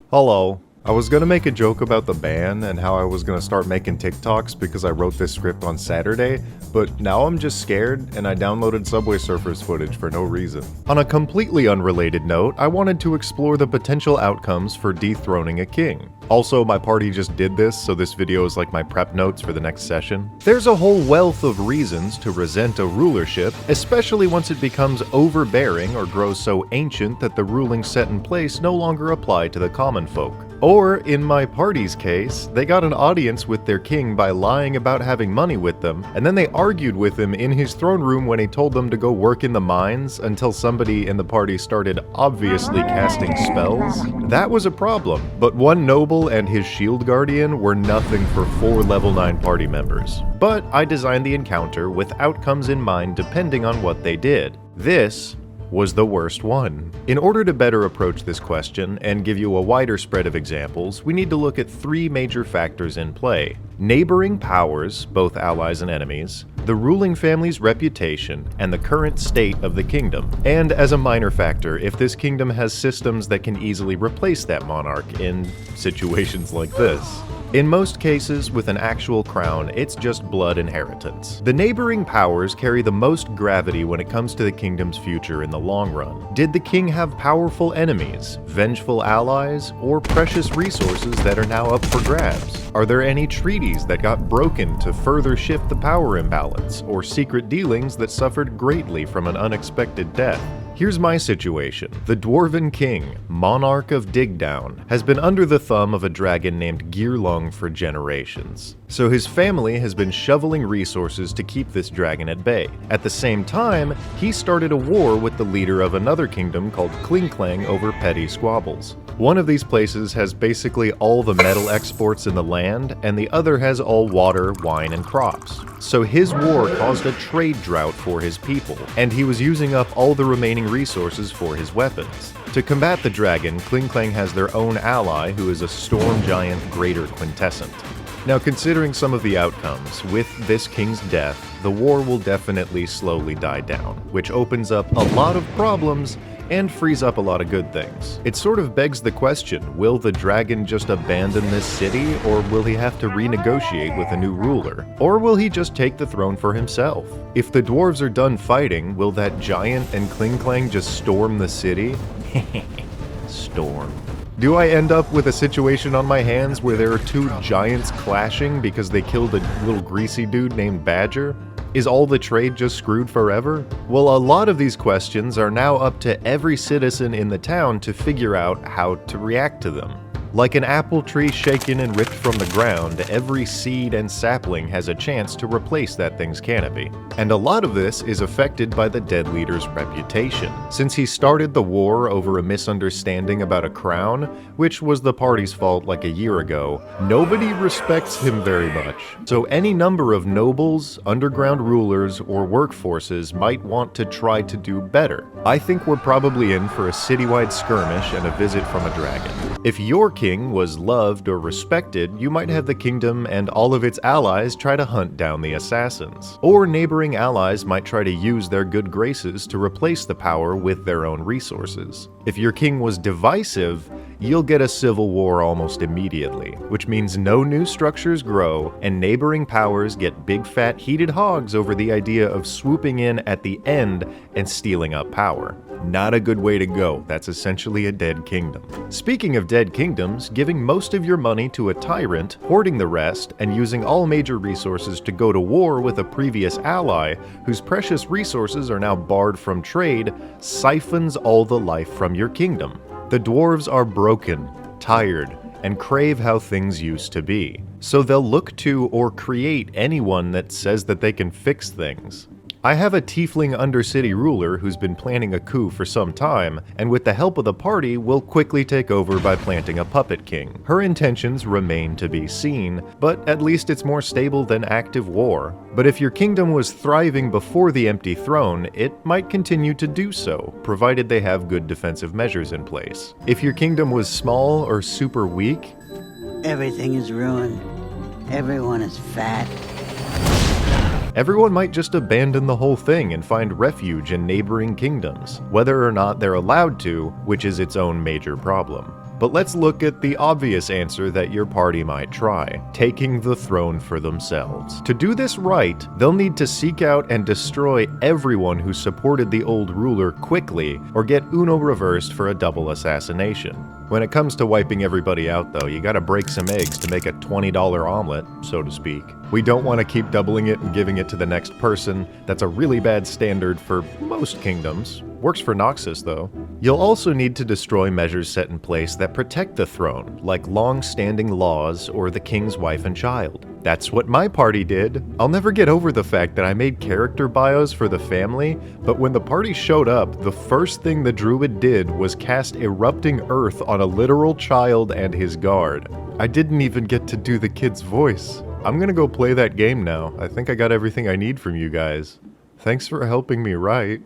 Hello. I was gonna make a joke about the ban and how I was gonna start making TikToks because I wrote this script on Saturday, but now I'm just scared and I downloaded Subway Surfers footage for no reason. On a completely unrelated note, I wanted to explore the potential outcomes for dethroning a king. Also, my party just did this, so this video is like my prep notes for the next session. There's a whole wealth of reasons to resent a rulership, especially once it becomes overbearing or grows so ancient that the rulings set in place no longer apply to the common folk. Or, in my party's case, they got an audience with their king by lying about having money with them, and then they argued with him in his throne room when he told them to go work in the mines until somebody in the party started obviously casting spells. That was a problem, but one noble and his shield guardian were nothing for 4 level 9 party members. But I designed the encounter with outcomes in mind depending on what they did. This was the worst one. In order to better approach this question and give you a wider spread of examples, we need to look at 3 major factors in play: neighboring powers, both allies and enemies, the ruling family's reputation, and the current state of the kingdom. And as a minor factor, if this kingdom has systems that can easily replace that monarch in situations like this. In most cases, with an actual crown, it's just blood inheritance. The neighboring powers carry the most gravity when it comes to the kingdom's future in the long run. Did the king have powerful enemies, vengeful allies, or precious resources that are now up for grabs? Are there any treaties that got broken to further shift the power imbalance, or secret dealings that suffered greatly from an unexpected death? Here's my situation. The Dwarven King, Monarch of Digdown, has been under the thumb of a dragon named Gearlong for generations. So his family has been shoveling resources to keep this dragon at bay. At the same time, he started a war with the leader of another kingdom called Klinklang over petty squabbles. One of these places has basically all the metal exports in the land, and the other has all water, wine, and crops. So his war caused a trade drought for his people, and he was using up all the remaining resources for his weapons. To combat the dragon, Klinklang has their own ally who is a storm giant greater quintessent. Now, considering some of the outcomes, with this king's death, the war will definitely slowly die down, which opens up a lot of problems and frees up a lot of good things. It sort of begs the question, will the dragon just abandon this city, or will he have to renegotiate with a new ruler? Or will he just take the throne for himself? If the dwarves are done fighting, will that giant and Klinklang just storm the city? Storm. Do I end up with a situation on my hands where there are 2 giants clashing because they killed a little greasy dude named Badger? Is all the trade just screwed forever? Well, a lot of these questions are now up to every citizen in the town to figure out how to react to them. Like an apple tree shaken and ripped from the ground, every seed and sapling has a chance to replace that thing's canopy. And a lot of this is affected by the dead leader's reputation. Since he started the war over a misunderstanding about a crown, which was the party's fault like a year ago, nobody respects him very much. So any number of nobles, underground rulers, or workforces might want to try to do better. I think we're probably in for a citywide skirmish and a visit from a dragon. If your king was loved or respected, you might have the kingdom and all of its allies try to hunt down the assassins. Or neighboring allies might try to use their good graces to replace the power with their own resources. If your king was divisive, you'll get a civil war almost immediately, which means no new structures grow, and neighboring powers get big fat heated hogs over the idea of swooping in at the end and stealing up power. Not a good way to go. That's essentially a dead kingdom. Speaking of dead kingdoms, giving most of your money to a tyrant, hoarding the rest, and using all major resources to go to war with a previous ally whose precious resources are now barred from trade siphons all the life from your kingdom. The dwarves are broken, tired, and crave how things used to be. So they'll look to or create anyone that says that they can fix things. I have a tiefling undercity ruler who's been planning a coup for some time, and with the help of the party will quickly take over by planting a puppet king. Her intentions remain to be seen, but at least it's more stable than active war. But if your kingdom was thriving before the empty throne, it might continue to do so, provided they have good defensive measures in place. If your kingdom was small or super weak, everything is ruined. Everyone is fat. Everyone might just abandon the whole thing and find refuge in neighboring kingdoms, whether or not they're allowed to, which is its own major problem. But let's look at the obvious answer that your party might try, taking the throne for themselves. To do this right, they'll need to seek out and destroy everyone who supported the old ruler quickly, or get Uno reversed for a double assassination. When it comes to wiping everybody out though, you gotta break some eggs to make a $20 omelet, so to speak. We don't want to keep doubling it and giving it to the next person. That's a really bad standard for most kingdoms. Works for Noxus though. You'll also need to destroy measures set in place that protect the throne, like long-standing laws or the king's wife and child. That's what my party did. I'll never get over the fact that I made character bios for the family, but when the party showed up, the first thing the druid did was cast Erupting Earth on a literal child and his guard. I didn't even get to do the kid's voice. I'm gonna go play that game now. I think I got everything I need from you guys. Thanks for helping me write.